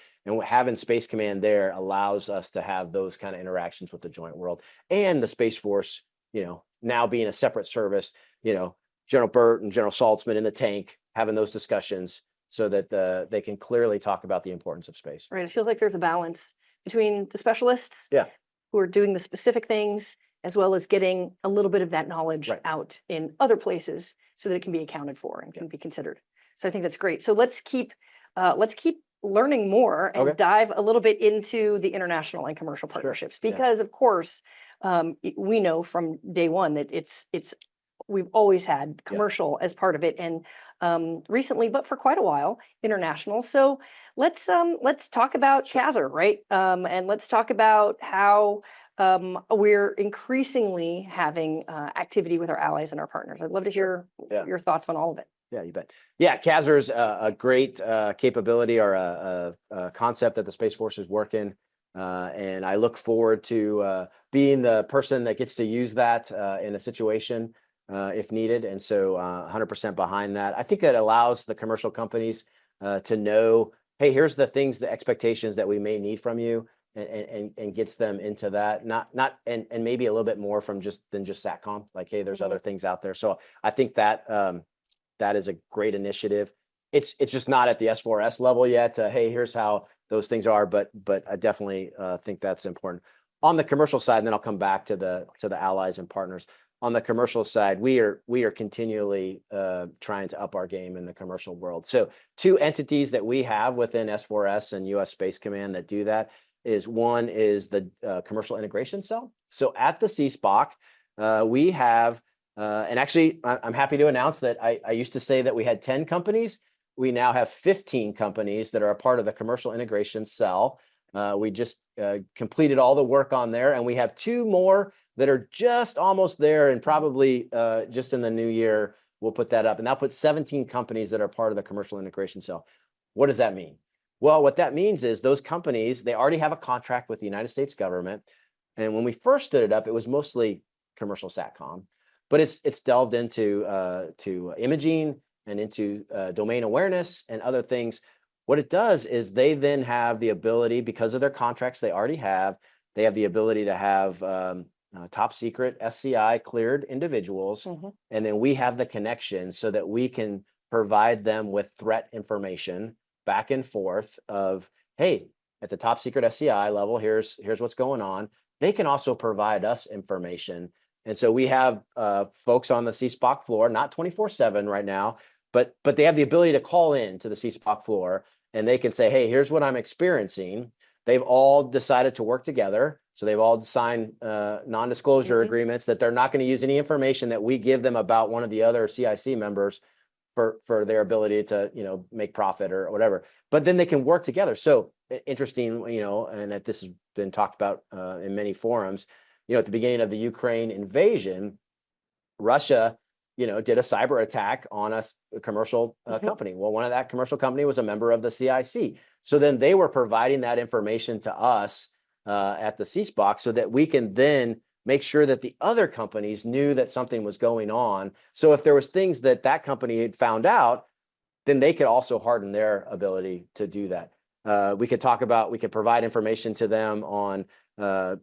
C: having Space Command there allows us to have those kind of interactions with the joint world and the Space Force. Now being a separate service, General Burt and General Saltzman in the tank having those discussions so that they can clearly talk about the importance of space.
B: Right. It feels like there's a balance between the specialists who are doing the specific things, as well as getting a little bit of that knowledge out in other places so that it can be accounted for and can be considered. So I think that's great. So let's keep learning more and dive a little bit into the international and commercial partnerships, because of course, we know from day one that we've always had commercial as part of it, and recently, but for quite a while, international. So let's talk about CASR, right? And let's talk about how we're increasingly having activity with our allies and our partners. I'd love to hear your thoughts on all of it.
C: Yeah, you bet. Yeah, CASR is a great capability or a concept that the Space Force is working. And I look forward to being the person that gets to use that in a situation if needed. And so 100% behind that. I think that allows the commercial companies to know, hey, here's the things, the expectations that we may need from you, and gets them into that, and maybe a little bit more than just SATCOM, like, hey, there's other things out there. So I think that that is a great initiative. It's just not at the S4S level yet. Hey, here's how those things are, but I definitely think that's important. On the commercial side, and then I'll come back to the allies and partners. On the commercial side, we are continually trying to up our game in the commercial world. So 2 entities that we have within S4S and US Space Command that do that is, one is the commercial integration cell. So at the CSPOC, we have, and actually I'm happy to announce that I used to say that we had 10 companies. We now have 15 companies that are a part of the commercial integration cell. We just completed all the work on there, and we have 2 more that are just almost there, and probably just in the new year, we'll put that up. And that'll put 17 companies that are part of the commercial integration cell. What does that mean? Well, what that means is those companies, they already have a contract with the United States government. And when we first stood it up, it was mostly commercial SATCOM, but it's delved into to imaging and into domain awareness and other things. What it does is they then have the ability, because of their contracts they already have, they have the ability to have top secret SCI cleared individuals. And then we have the connection so that we can provide them with threat information back and forth of, hey, at the top secret SCI level, here's what's going on. They can also provide us information. And so we have folks on the CSPOC floor, not 24/7 right now, but they have the ability to call in to the CSPOC floor, and they can say, hey, here's what I'm experiencing. They've all decided to work together. So they've all signed non-disclosure agreements that they're not going to use any information that we give them about one of the other CIC members for their ability to, make profit or whatever. But then they can work together. So interesting, and that this has been talked about in many forums, at the beginning of the Ukraine invasion, Russia, did a cyber attack on a commercial company. Well, one of that commercial company was a member of the CIC. So then they were providing that information to us at the CSPOC so that we can then make sure that the other companies knew that something was going on. So if there was things that company had found out, then they could also harden their ability to do that. We could provide information to them on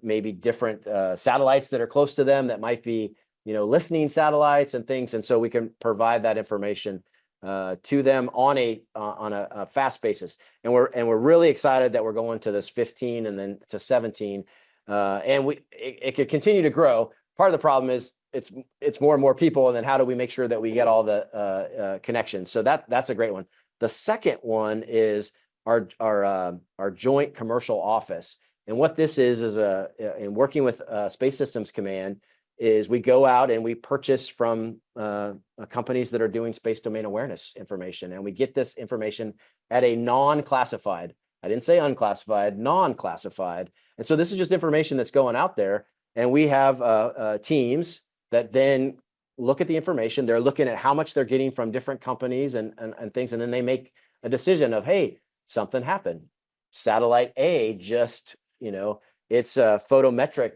C: maybe different satellites that are close to them that might be, listening satellites and things. And so we can provide that information to them on a fast basis. And we're really excited that we're going to this 15 and then to 17. And it could continue to grow. Part of the problem is it's more and more people, and then how do we make sure that we get all the connections? So that's a great one. The second one is our joint commercial office. And what this is in working with Space Systems Command, is we go out and we purchase from companies that are doing space domain awareness information, and we get this information at a non-classified, I didn't say unclassified, non-classified. And so this is just information that's going out there, and we have teams that then look at the information. They're looking at how much they're getting from different companies and things, and then they make a decision of, hey, something happened. Satellite A just, its photometric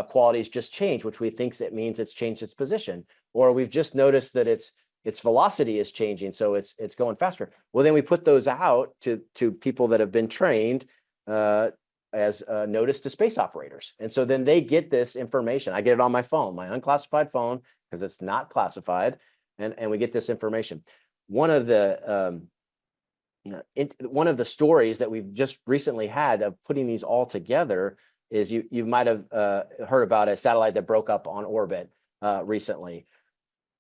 C: qualities just changed, which we thinks it means it's changed its position, or we've just noticed that its velocity is changing, so it's going faster. Well, then we put those out to people that have been trained as notice to space operators, and so then they get this information. I get it on my phone, my unclassified phone, because it's not classified, and we get this information. One of the stories that we've just recently had of putting these all together is you might have heard about a satellite that broke up on orbit recently.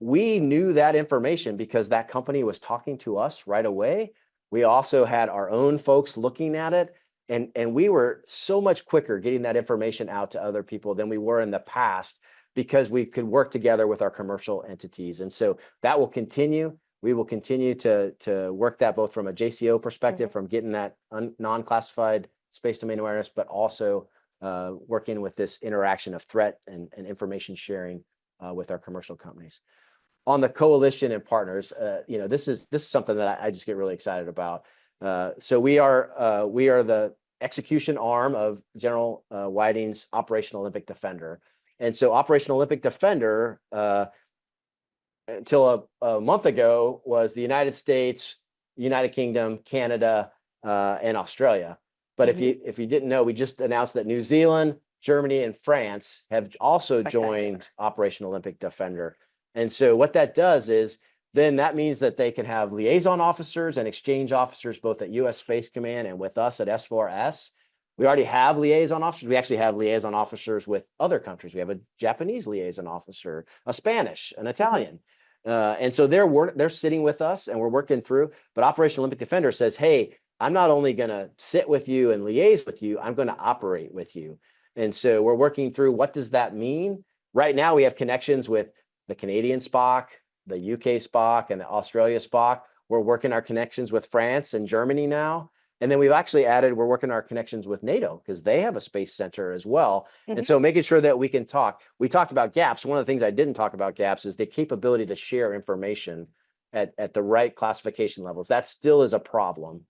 C: We knew that information because that company was talking to us right away. We also had our own folks looking at it, and we were so much quicker getting that information out to other people than we were in the past, because we could work together with our commercial entities. And so that will continue. We will continue to work that both from a JCO perspective, from getting that non-classified space domain awareness, but also working with this interaction of threat and information sharing with our commercial companies. On the coalition and partners, this is something that I just get really excited about. So we are the execution arm of General Whiting's Operation Olympic Defender. And so Operation Olympic Defender, until a month ago, was the United States, United Kingdom, Canada, and Australia. But if you didn't know, we just announced that New Zealand, Germany, and France have also joined Operation Olympic Defender. And so what that does is then that means that they can have liaison officers and exchange officers both at U.S. Space Command and with us at S4S. We already have liaison officers. We actually have liaison officers with other countries. We have a Japanese liaison officer, a Spanish, an Italian. And so they're sitting with us and we're working through. But Operation Olympic Defender says, hey, I'm not only going to sit with you and liaise with you, I'm going to operate with you. And so we're working through, what does that mean? Right now, we have connections with the Canadian SPOC, the UK SPOC, and the Australia SPOC. We're working our connections with France and Germany now. And then we've actually added, we're working our connections with NATO because they have a space center as well. And so making sure that we can talk. We talked about gaps. One of the things I didn't talk about gaps is the capability to share information at the right classification levels. That still is a problem.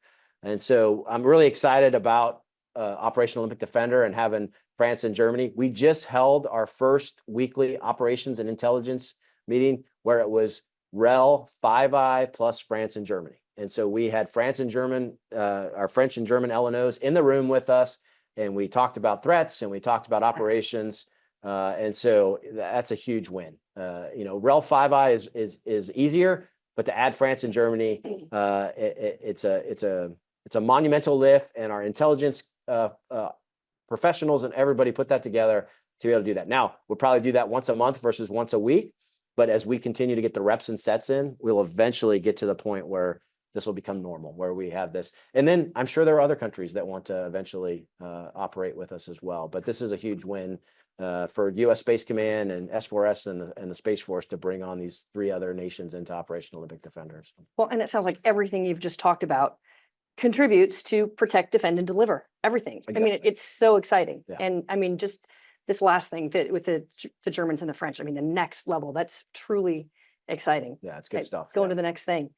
C: And so I'm really excited about Operation Olympic Defender and having France and Germany. We just held our first weekly operations and intelligence meeting where it was REL 5I plus France and Germany. And so we had France and German, our French and German LNOs in the room with us, and we talked about threats and we talked about operations. And so that's a huge win. REL 5I is easier, but to add France and Germany, it's a monumental lift, and our intelligence professionals and everybody put that together to be able to do that. Now, we'll probably do that once a month versus once a week. But as we continue to get the reps and sets in, we'll eventually get to the point where this will become normal, where we have this. And then I'm sure there are other countries that want to eventually operate with us as well. But this is a huge win for U.S. Space Command and S4S and the Space Force to bring on these three other nations into Operation Olympic Defenders.
B: Well, and it sounds like everything you've just talked about contributes to protect, defend, and deliver everything.
C: Exactly.
B: I mean, it's so exciting.
C: Yeah.
B: And I mean, just this last thing that with the Germans and the French, I mean, the next level, that's truly exciting.
C: Yeah, it's good stuff.
B: Going to the next thing.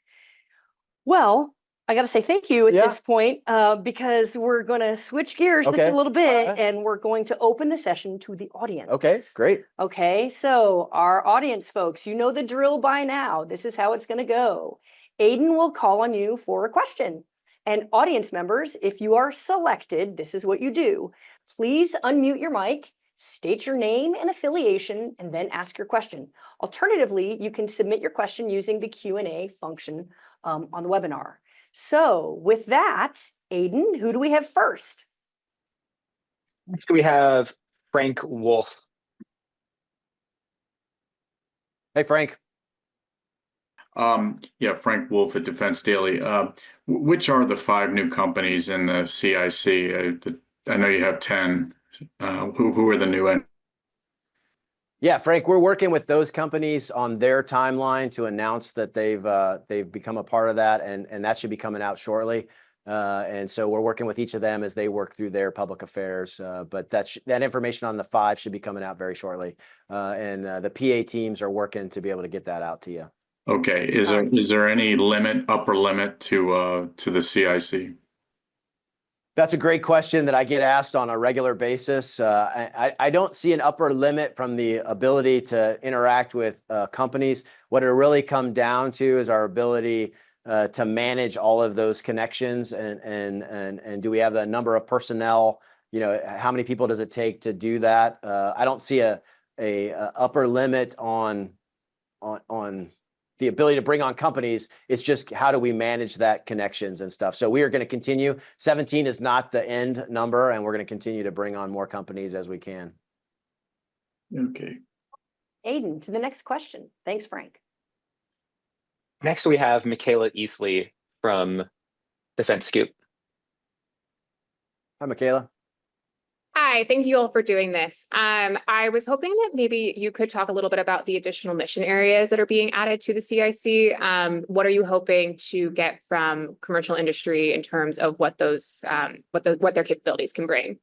B: Well, I got to say thank you at this point because we're going to switch gears just a little bit and we're going to open the session to the audience.
C: Okay, great.
B: Okay, so our audience folks, you know the drill by now. This is how it's going to go. Aiden will call on you for a question. And audience members, if you are selected, this is what you do. Please unmute your mic, state your name and affiliation, and then ask your question. Alternatively, you can submit your question using the Q&A function on the webinar. So with that, Aiden, who do we have first?
D: We have Frank Wolf.
C: Hey, Frank.
E: Yeah, Frank Wolf at Defense Daily. Which are the 5 new companies in the CIC? I know you have 10. Who are the new en-
C: Yeah, Frank, we're working with those companies on their timeline to announce that they've become a part of that, and that should be coming out shortly. And so we're working with each of them as they work through their public affairs. But that information on the 5 should be coming out very shortly. And the PA teams are working to be able to get that out to you.
E: Okay, is there any upper limit to the CIC?
C: That's a great question that I get asked on a regular basis. I don't see an upper limit from the ability to interact with companies. What it really comes down to is our ability to manage all of those connections, and do we have the number of personnel? You know, how many people does it take to do that? I don't see a upper limit on the ability to bring on companies. It's just how do we manage that connections and stuff. So we are going to continue. 17 is not the end number, and we're going to continue to bring on more companies as we can.
E: Okay.
B: Aiden, to the next question. Thanks, Frank.
D: Next, we have Michaela Eastley from Defense Scoop.
C: Hi, Michaela.
F: Hi, thank you all for doing this. I was hoping that maybe you could talk a little bit about the additional mission areas that are being added to the CIC. What are you hoping to get from commercial industry in terms of what those what their capabilities can bring?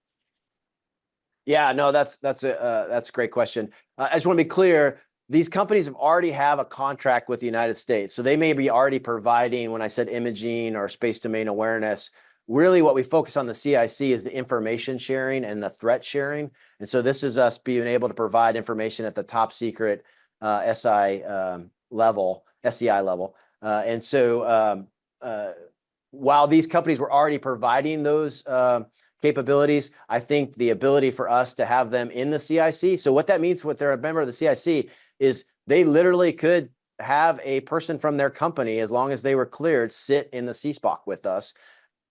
C: Yeah, no, that's a great question. I just want to be clear. These companies already have a contract with the United States, so they may be already providing. When I said imaging or space domain awareness, really what we focus on the CIC is the information sharing and the threat sharing. And so this is us being able to provide information at the top secret SCI level. And so while these companies were already providing those capabilities, I think the ability for us to have them in the CIC. So what that means, what they're a member of the CIC, is they literally could have a person from their company, as long as they were cleared, sit in the CSPOC with us.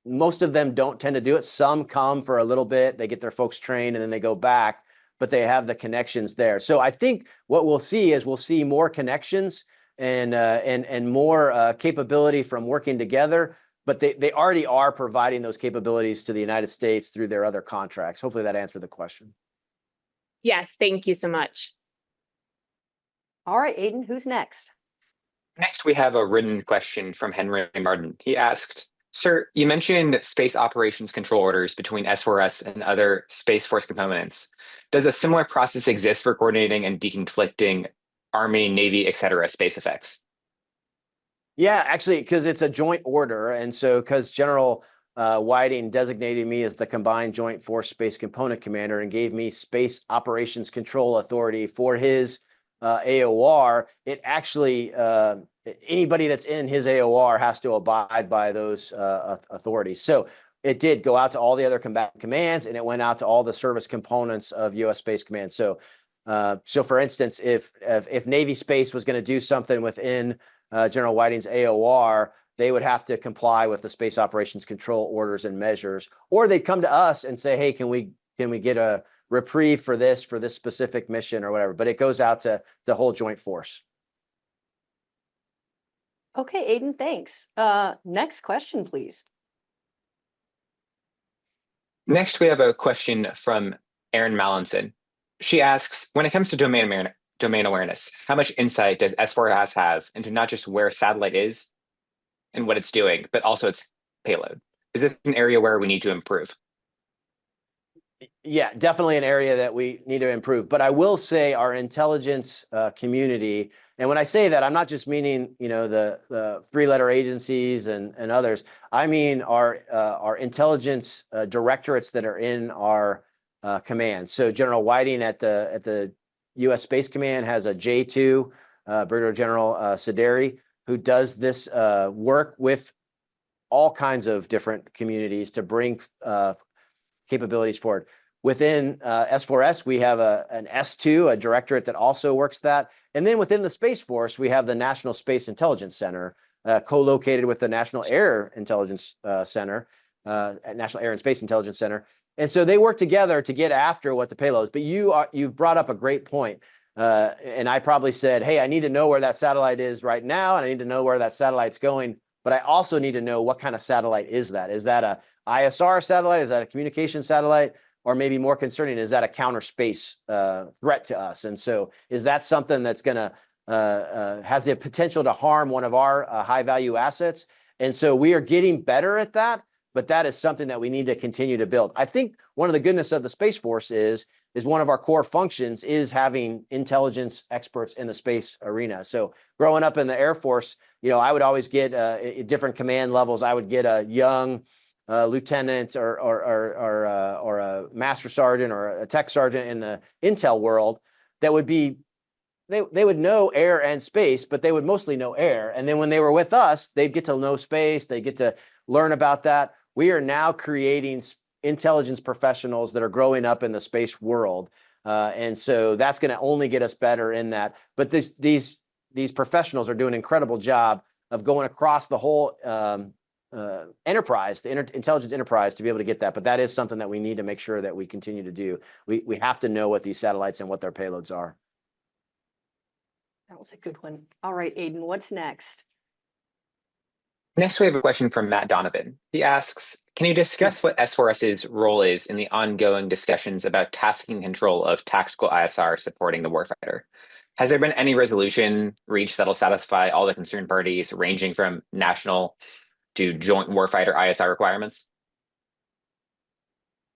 C: Most of them don't tend to do it. Some come for a little bit, they get their folks trained, and then they go back, but they have the connections there. So I think what we'll see is more connections and more capability from working together. But they already are providing those capabilities to the United States through their other contracts. Hopefully that answered the question.
F: Yes, thank you so much.
B: All right, Aiden, who's next?
D: Next, we have a written question from Henry Martin. He asked, Sir, you mentioned space operations control orders between S4S and other Space Force components. Does a similar process exist for coordinating and deconflicting Army, Navy, et cetera, space effects?
C: Yeah, actually, because it's a joint order. And so because General Whiting designated me as the Combined Joint Force Space Component Commander and gave me space operations control authority for his AOR, it actually, anybody that's in his AOR has to abide by those authorities. So it did go out to all the other combatant commands, and it went out to all the service components of U.S. Space Command. So for instance, if Navy Space was going to do something within General Whiting's AOR, they would have to comply with the space operations control orders and measures, or they'd come to us and say, hey, can we get a reprieve for this specific mission or whatever. But it goes out to the whole joint force.
B: Okay, Aiden, thanks. Next question, please.
D: Next, we have a question from Erin Mallinson. She asks, when it comes to domain awareness, how much insight does S4S have into not just where a satellite is and what it's doing, but also its payload? Is this an area where we need to improve?
C: Yeah, definitely an area that we need to improve. But I will say our intelligence community, and when I say that, I'm not just meaning, the three-letter agencies and others. I mean our intelligence directorates that are in our command. So General Whiting at the U.S. Space Command has a J2, Brigadier General Sideri, who does this work with all kinds of different communities to bring capabilities forward. Within S4S, we have an S2, a directorate that also works that. And then within the Space Force, we have the National Space Intelligence Center, co-located with the National Air Intelligence Center, National Air and Space Intelligence Center. And so they work together to get after what the payload is. But you've brought up a great point. And I probably said, hey, I need to know where that satellite is right now, and I need to know where that satellite's going. But I also need to know what kind of satellite is that? Is that a ISR satellite? Is that a communication satellite? Or maybe more concerning, is that a counter space threat to us? And so is that something that's going to has the potential to harm one of our high value assets? And so we are getting better at that, but that is something that we need to continue to build. I think one of the goodness of the Space Force is one of our core functions is having intelligence experts in the space arena. So growing up in the Air Force, I would always get at different command levels. I would get a young lieutenant or a master sergeant or a tech sergeant in the intel world that would be they would know air and space, but they would mostly know air. And then when they were with us, they'd get to know space. They get to learn about that. We are now creating intelligence professionals that are growing up in the space world. And so that's going to only get us better in that. But these professionals are doing an incredible job of going across the whole enterprise, the intelligence enterprise, to be able to get that. But that is something that we need to make sure that we continue to do. We have to know what these satellites and what their payloads are.
B: That was a good one. All right, Aiden, what's next?
D: Next, we have a question from Matt Donovan. He asks, can you discuss what S4S's role is in the ongoing discussions about tasking control of tactical ISR supporting the warfighter? Has there been any resolution reached that'll satisfy all the concerned parties, ranging from national to joint warfighter ISR requirements?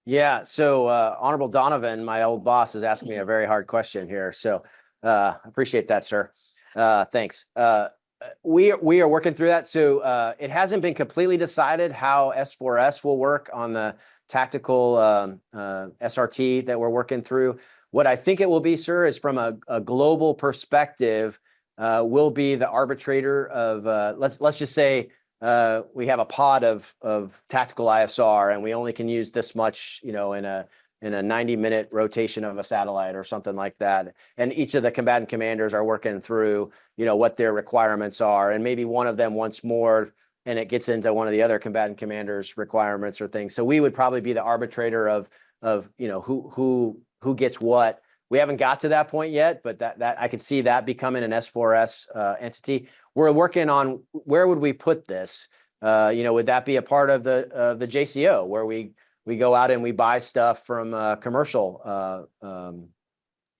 C: Yeah, so Honorable Donovan, my old boss, is asking me a very hard question here. So I appreciate that, sir. Thanks. We are working through that. So it hasn't been completely decided how S4S will work on the tactical SRT that we're working through. What I think it will be, sir, is from a global perspective, we'll be the arbitrator of, let's just say we have a pod of tactical ISR, and we only can use this much, in a 90-minute rotation of a satellite or something like that. And each of the combatant commanders are working through, what their requirements are. And maybe one of them wants more, and it gets into one of the other combatant commanders' requirements or things. So we would probably be the arbitrator of who gets what. We haven't got to that point yet, but that I could see that becoming an S4S entity. We're working on where would we put this? Would that be a part of the JCO, where we go out and we buy stuff from commercial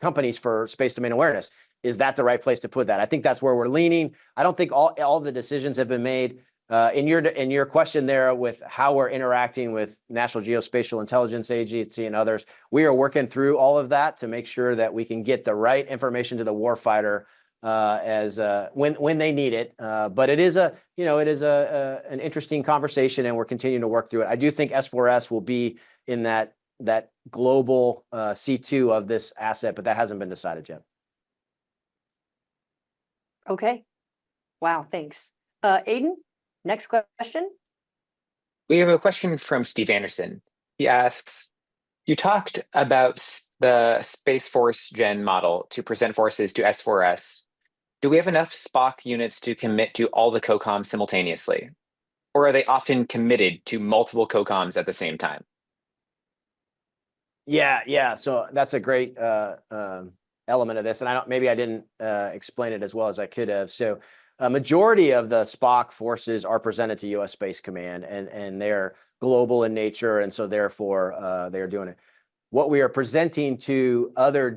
C: companies for space domain awareness? Is that the right place to put that? I think that's where we're leaning. I don't think all the decisions have been made. In your question there with how we're interacting with National Geospatial Intelligence Agency and others, we are working through all of that to make sure that we can get the right information to the warfighter when they need it. But it is an interesting conversation, and we're continuing to work through it. I do think S4S will be in that global C2 of this asset, but that hasn't been decided yet.
B: Okay. Wow, thanks. Aiden, next question.
D: We have a question from Steve Anderson. He asks, you talked about the Space Force Gen model to present forces to S4S. Do we have enough SPOC units to commit to all the COCOMs simultaneously? Or are they often committed to multiple COCOMs at the same time?
C: Yeah. So that's a great element of this. And maybe I didn't explain it as well as I could have. So a majority of the SPOC forces are presented to U.S. Space Command, and they're global in nature. And so therefore, they're doing it. What we are presenting to other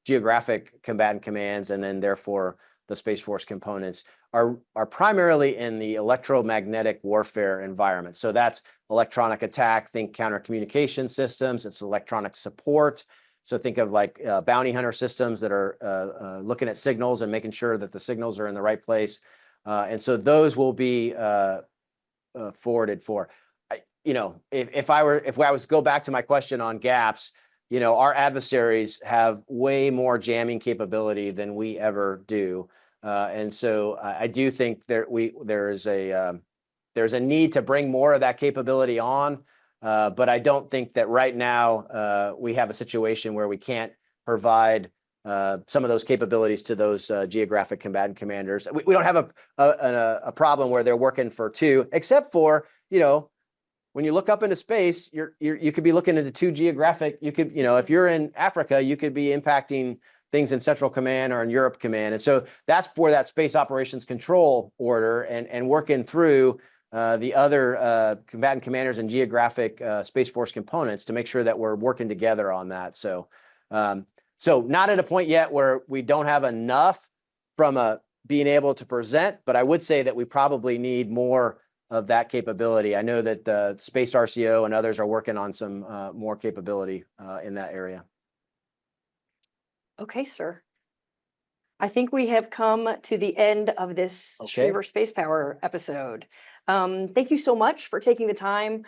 C: geographic combatant commands, and then therefore the Space Force components, are primarily in the electromagnetic warfare environment. So that's electronic attack, think counter communication systems, it's electronic support. So think of like bounty hunter systems that are looking at signals and making sure that the signals are in the right place. And so those will be forwarded for. If I was to go back to my question on gaps, our adversaries have way more jamming capability than we ever do. And so I do think there's a need to bring more of that capability on. But I don't think that right now we have a situation where we can't provide some of those capabilities to those geographic combatant commanders. We don't have a problem where they're working for two, except for, when you look up into space, you could be looking into two geographic, you could, if you're in Africa, you could be impacting things in Central Command or in Europe Command. And so that's where that Space Operations Control Order and working through the other combatant commanders and geographic Space Force components to make sure that we're working together on that. So, so not at a point yet where we don't have enough from being able to present, but I would say that we probably need more of that capability. I know that the Space RCO and others are working on some more capability in that area.
B: Okay, sir. I think we have come to the end of this Schriever Space Power episode. Thank you so much for taking the time,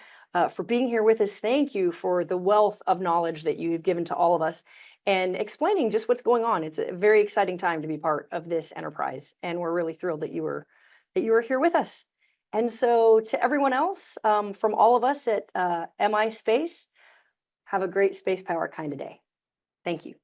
B: for being here with us. Thank you for the wealth of knowledge that you've given to all of us and explaining just what's going on. It's a very exciting time to be part of this enterprise, and we're really thrilled that you were here with us. And so to everyone else, from all of us at MI Space, have a great space power kind of day. Thank you.